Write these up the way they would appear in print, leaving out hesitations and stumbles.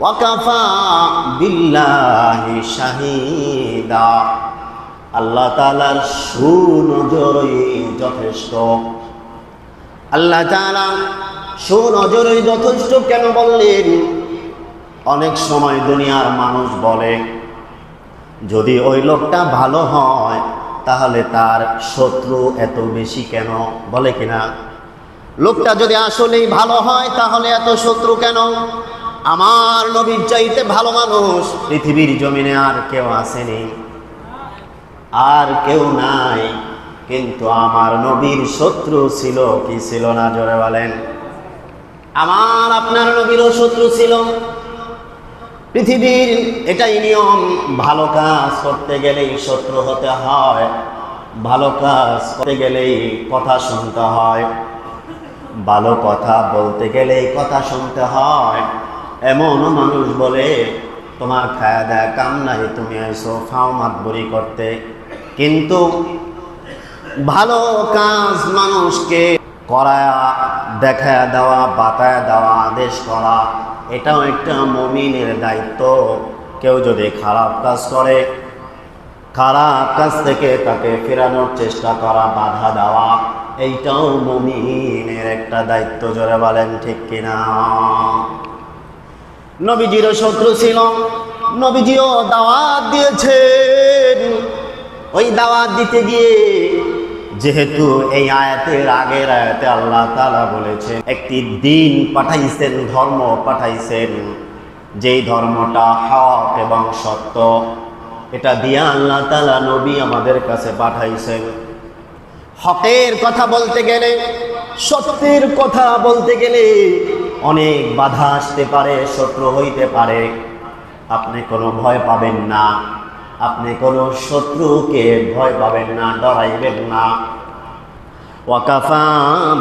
ওয়াকাফা বিল্লাহি শাহিদা, আল্লাহ তাআলার সুনজরই যথেষ্ট। আল্লাহ তাআলা সুনজরই যথেষ্ট কেন বললেন? অনেক সময় দুনিয়ার মানুষ বলে যদি ওই লোকটা ভালো হয় তাহলে তার শত্রু এত বেশি কেন, বলে কিনা? লোকটা যদি আসলেই ভালো হয় তাহলে এত শত্রু কেন? আমার নবীর চাইতে ভালো মানুষ পৃথিবীর জমিনে আর কেউ আসেনি, আর কেউ নাই। কিন্তু আমার নবীর শত্রু ছিল কি ছিল না, জোরে বলেন? আমার আপনার নবীরও শত্রু ছিল। পৃথিবীর এটাই নিয়ম, ভালো কাজ করতে গেলেই শত্রু হতে হয়, ভালো কাজ করতে গেলেই কথা শুনতে হয়, ভালো কথা বলতে গেলেই কথা শুনতে হয়। এমনও মানুষ বলে তোমার খায়া দেয়া কাম নাই, তুমি আইসো ফাও মাতবরি করতে। কিন্তু ভালো কাজ মানুষকে করায়া দেখায়া দেওয়া, বাতায়া দেওয়া, আদেশ করা, এটাও একটা মুমিনের দায়িত্ব। কেউ যদি খারাপ কাজ করে, খারাপ কাজ থেকে তাকে ফেরানোর চেষ্টা করা, বাধা দেওয়া, এইটাও মুমিনের একটা দায়িত্ব। জোরে বলেন ঠিক কিনা? নবীজিরও শত্রু ছিল, নবীজিও দাওয়াত দিয়েছেন। ওই দাওয়াত দিতে গিয়ে যেহেতু এই আয়াতের আগের আয়াতে আল্লাহ তাআলা বলেছেন একটি দিন পাঠাইছেন, ধর্ম পাঠাইছেন, যেই ধর্মটা হক এবং সত্য, এটা দিয়া আল্লাহ তাআলা নবী আমাদের কাছে পাঠাইছেন। হকের কথা বলতে গেলে, সত্যের কথা বলতে গেলে অনেক বাধা আসতে পারে, শত্রু হইতে পারে। আপনি কোনো ভয় পাবেন না, আপনি কোনো শত্রুকে ভয় পাবেন না, ডরাইবেন না। ওয়াকাফা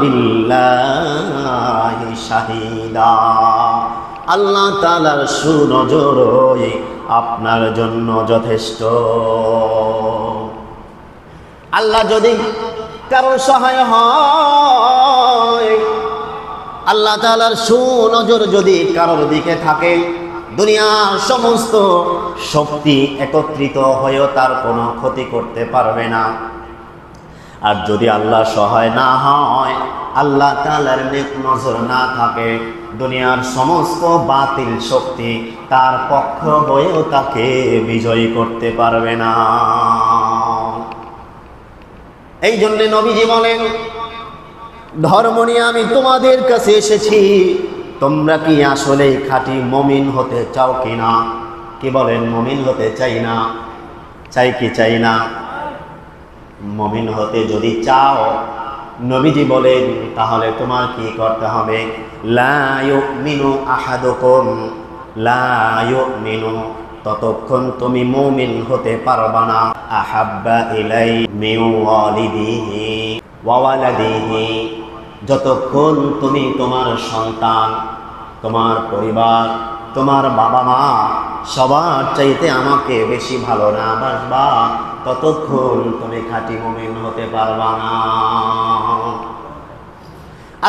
বিল্লাহি শাহিদা, আল্লাহ তাআলার সুনজরই আপনার জন্য যথেষ্ট। আল্লাহ যদি কারো সহায় হয়, আল্লাহ তাআলার সুনজর যদি কারোর দিকে থাকে, দুনিয়ার সমস্ত শক্তি একত্রিত হয়েও তার কোনো ক্ষতি করতে পারবে না। আর যদি আল্লাহ সহায় না হয়, আল্লাহ তাআলার নেক নজর না থাকে, দুনিয়ার সমস্ত বাতিল শক্তি তার পক্ষ হয়েও তাকে বিজয়ী করতে পারবে না। এই জন্য নবীজি বলেন, ধর্ম নিয়ে আমি তোমাদের কাছে এসেছি, তোমরা কি আসলে খাঁটি মুমিন হতে চাও কিনা? কি বলেন? মুমিন হতে চাই না? চাই কি চাই না? মুমিন হতে যদি চাও, নবীজি বলেন, তাহলে তোমার কি করতে হবে? লা ইউমিনু আহাদুকুম, লা ইউমিনু, ততক্ষণ তুমি মুমিন হতে পারবা না। আহাব্বা ইলাই মিন ওয়ালিদিহি ওয়া ওয়ালাদিহি, যতক্ষণ তুমি তোমার সন্তান, তোমার পরিবার, তোমার বাবা মা সবার চাইতে আমাকে বেশি ভালো না বাসবা, ততক্ষণ তুমি খাঁটি মুমিন হতে পারবা না।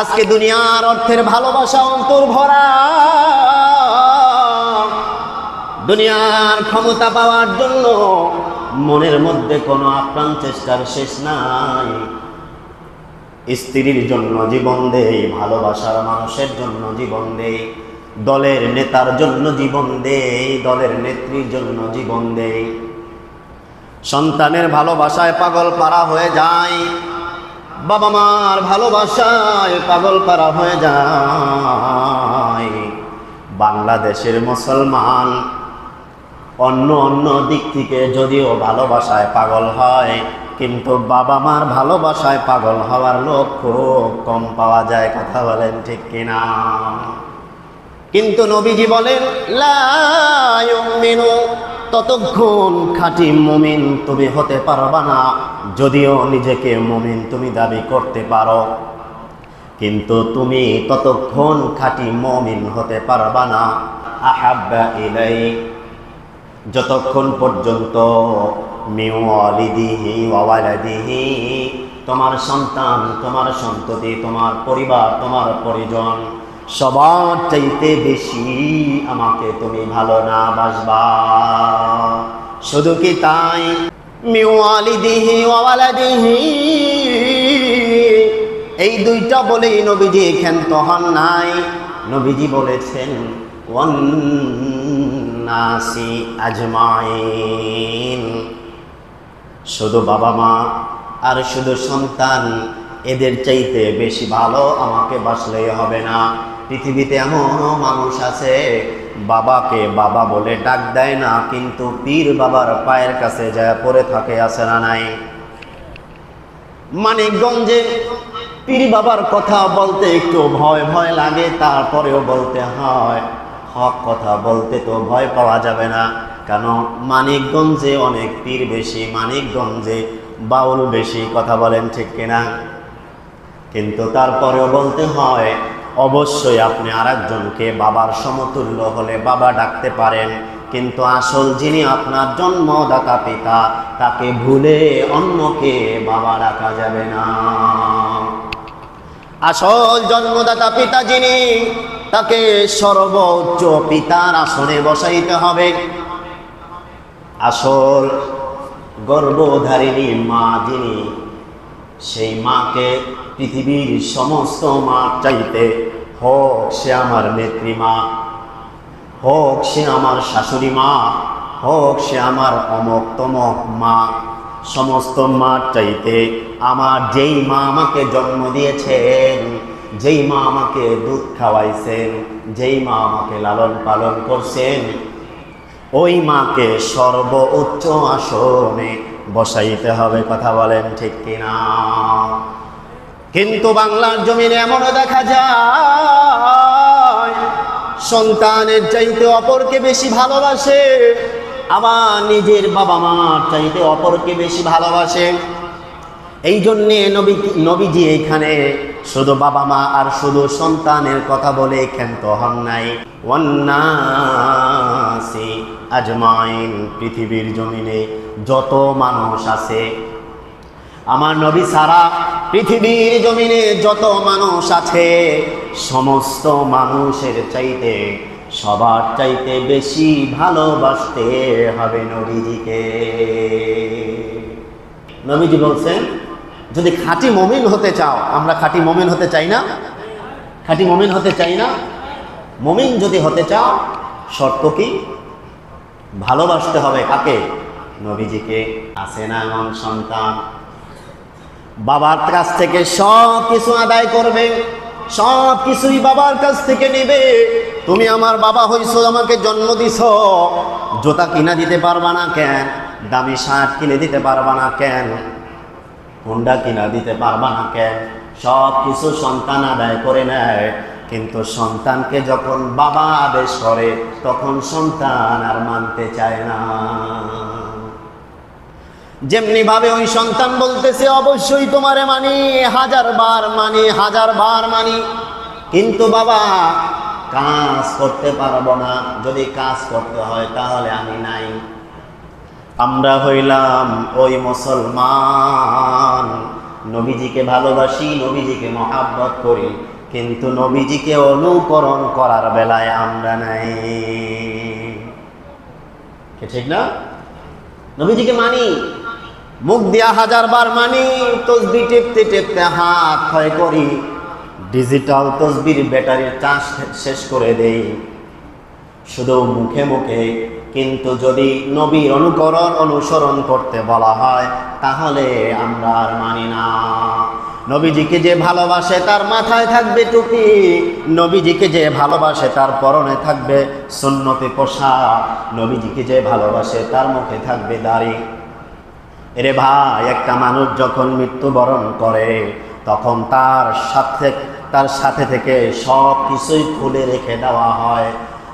আজকে দুনিয়ার অর্থের ভালোবাসা অন্তর ভরা, দুনিয়ার ক্ষমতা পাওয়ার জন্য মনের মধ্যে কোনো আপ্রাণ চেষ্টার শেষ নাই। স্ত্রীর জন্য জীবন দেই, ভালোবাসার মানুষের জন্য জীবন দেই, দলের নেতার জন্য জীবন দেই, দলের নেত্রীর জন্য জীবন দেই। সন্তানের ভালোবাসায় পাগল পারা হয়ে যায়, বাবা মার ভালোবাসায় পাগল পারা হয়ে যায়। বাংলাদেশের মুসলমান অন্য অন্য দিক থেকে যদিও ভালোবাসায় পাগল হয়, কিন্তু বাবা মার ভালোবাসায় পাগল হওয়ার লোক খুব কম পাওয়া যায়। কথা বলেন ঠিক কিনা? কিন্তু নবীজি বলেন, লা ইউমিনু, ততক্ষণ খাঁটি মুমিন তুমি হতে পারবা না। যদিও নিজেকে মুমিন তুমি দাবি করতে পারো, কিন্তু তুমি ততক্ষণ খাঁটি মুমিন হতে পারবা না। আহাব্বা ইলাই, যতক্ষণ পর্যন্ত মিন ওয়ালিদিহি ওয়া ওয়ালাদিহি, তোমার সন্তান, তোমার সন্ততি, তোমার পরিবার, তোমার পরিজন, সবার চাইতে বেশি আমাকে তুমি ভালো না বাসবা। শুধু কি তাই, মিওয়ালিদিহি ওয়া ওয়ালাদিহি, এই দুইটা বলেই নবীজি ক্ষান্ত হন নাই। নবীজি বলেছেন ওয়ান নাসি আজমাইন, শুধু বাবা মা আর শুধু সন্তান এদের চাইতে বেশি ভালো আমাকে বাসলেই হবে না। পৃথিবীতে এমনও মানুষ আছে বাবাকে বাবা বলে ডাক দেয় না, কিন্তু পীর বাবার পায়ের কাছে যায় পড়ে থাকে, আছে না নাই? মানিকগঞ্জে পীর বাবার কথা বলতে একটু ভয় ভয় লাগে, তারপরেও বলতে হয়। হক কথা বলতে তো ভয় পাওয়া যাবে না, কেন মানিকগঞ্জে অনেক পীর বেশি, মানিকগঞ্জে বাউল বেশি, কথা বলেন ঠিক কিনা? কিন্তু তারপরেও বলতে হয়, অবশ্যই আপনি আরেকজনকে বাবার সমতুল্য হলে বাবা ডাকতে পারেন, কিন্তু আসল যিনি আপনার জন্মদাতা পিতা তাকে ভুলে অন্যকে বাবা ডাকা যাবে না। আসল জন্মদাতা পিতা যিনি, তাকে সর্বোচ্চ পিতার আসনে বসাইতে হবে। আসল গর্ভধারিণী মা যিনি, সেই মাকে পৃথিবীর সমস্ত মা চাইতে, হোক সে আমার নেত্রী মা, হোক সে আমার শাশুড়ি মা, হোক সে আমার অমক তমক মা, সমস্ত মা চাইতে আমার যেই মা আমাকে জন্ম দিয়েছেন, যেই মা আমাকে দুধ খাওয়াইছেন, যেই মা আমাকে লালন পালন করছেন, ওই মাকে সর্বোচ্চ আসনে বসাইতে হবে, কথা বলেন ঠিক কিনা? কিন্তু বাংলার জমিনে এমনও দেখা যায় সন্তানের চাইতে অপরকে বেশি ভালোবাসে, আবার নিজের বাবা মার চাইতে অপরকে বেশি ভালোবাসে। এই জন্যে নবীজি এখানে শুধু বাবা মা আর শুধু সন্তানের কথা বলে ক্ষান্ত হন নাই। ওয়ান্নাসি আজমাইন, পৃথিবীর জমিনে যত মানুষ আছে, আমার নবী সারা পৃথিবীর জমিনে যত মানুষ আছে, সমস্ত মানুষের চাইতে সবার চাইতে বেশি ভালোবাসতে হবে নবীজিকে। নবীজি বলছেন, যদি খাঁটি মুমিন হতে চাও, আমরা খাঁটি মুমিন হতে চাই না? খাঁটি মুমিন হতে চাই না? মুমিন যদি হতে চাও, শর্ত কি? ভালোবাসতে হবে কাকে? নবীজিকে। আছে না এমন সন্তান বাবার কাছ থেকে সব কিছু আদায় করবে, সব কিছুই বাবার কাছ থেকে নেবে। তুমি আমার বাবা হইছো, আমাকে জন্ম দিছ, জুতা কিনা দিতে পারবা না কেন? দামি শার্ট কিনে দিতে পারবা না কেন? হুন্ডা কিনা দিতে পারবা না কেন? সব কিছু সন্তান আদায় করে নেয়, কিন্তু সন্তানকে যখন বাবা আদেশ করে তখন সন্তান আর মানতে চায় না। যেমনি ভাবে ওই সন্তান বলতেছে অবশ্যই তোমারে মানি, 1000 বার মানি, 1000 বার মানি, কিন্তু বাবা কাজ করতে পারবো না, যদি কাজ করতে হয় তাহলে আমি নাই। আমরা হইলাম ওই মুসলমান, নবীজিকে ভালোবাসি, নবীজিকে মহাব্বত করি, কিন্তু নবীজিকে অনুকরণ করার বেলায় আমরা নাই। ঠিক না? নবীজিকে মানি, মুখ দিয়া 1000 বার মানি, তসবিহ টিপতে টিপতে হাত ক্ষয় করি, ডিজিটাল তসবির ব্যাটারির চার্জ শেষ করে দেই শুধু মুখে মুখে, কিন্তু যদি নবীর অনুসরণ করতে বলা হয় তাহলে আমরা আর মানি না। নবীজিকে যে ভালোবাসে তার মাথায় থাকবে টুপি, নবীজিকে যে ভালোবাসে তার পরনে থাকবে সুন্নতি পোশাক, নবীজিকে যে ভালোবাসে তার মুখে থাকবে দাড়ি। এরে ভাই, একটা মানুষ যখন মৃত্যুবরণ করে তখন তার সাথে থেকে সব কিছুই খুলে রেখে দেওয়া হয়।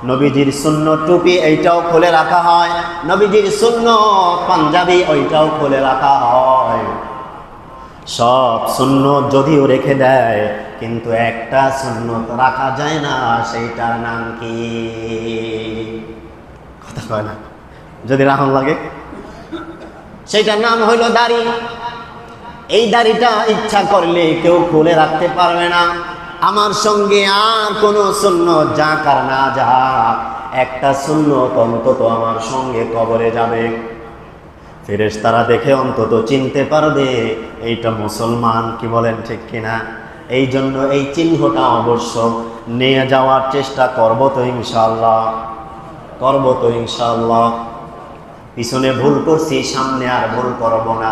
নবীজির সুন্নত টুপি এইটাও খুলে রাখা হয়, নবীজির সুন্নত পাঞ্জাবি ওইটাও খুলে রাখা হয়। সব সুন্নত যদিও রেখে দেয়, কিন্তু একটা সুন্নত রাখা যায় না, সেইটার নাম কি? কথা কয় না, যদি রাহন লাগে। সেইটার নাম হইল দাড়ি। এই দাড়িটা ইচ্ছা করলে কেউ খুলে রাখতে পারবে না, আমার সঙ্গে আর কোনো সুন্নত যাক আর না যাক, একটা সুন্নত অন্তত আমার সঙ্গে কবরে যাবে। ফেরেশতারা দেখে অন্তত চিনতে পারবে এইটা মুসলমান, কি বলেন ঠিক কিনা? এই জন্য এই চিহ্নটা অবশ্য নিয়ে যাওয়ার চেষ্টা করব তো ইনশাআল্লাহ, করব তো ইনশাআল্লাহ। পিছনে ভুল করছি, সামনে আর ভুল করব না।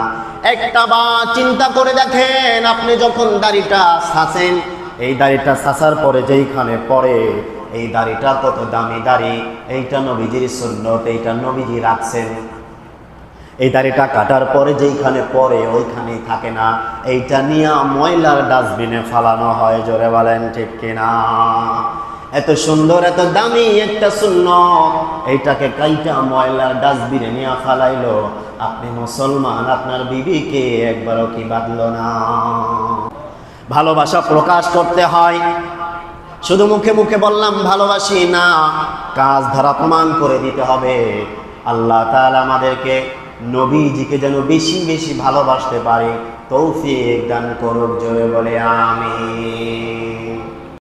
একটা বার চিন্তা করে দেখেন, আপনি যখন দাড়িটা ছাছেন, এই দাড়িটা ছাছার পরে যেইখানে পড়ে, এই দাড়িটা কত দামি দাড়ি, এইটা নবীজির সুন্নত, এইটা নবীজি রাখছেন। এই দাড়িটা কাটার পরে যেইখানে পড়ে ওইখানেই থাকে না, এইটা নিয়ে ময়লার ডাস্টবিনে ফালানো হয়। জোরে বলেন ঠিক কিনা? এত সুন্দর এত দামি একটা সুন্নত, এইটাকে কাইটা ময়লার ডাস্টবিনে নিয়ে ফালাইলো। আপনি মুসলমান, আপনার বিবিকে একবারও কি বাঁধলো না? ভালোবাসা প্রকাশ করতে হয়, শুধু মুখে মুখে বললাম ভালোবাসি না, কাজ ধারা প্রমাণ করে দিতে হবে। আল্লাহ তাআলা আমাদেরকে নবীজিকে যেন বেশি বেশি ভালোবাসতে পারি তৌফিক দান করুক। জোরে বলে আমিন।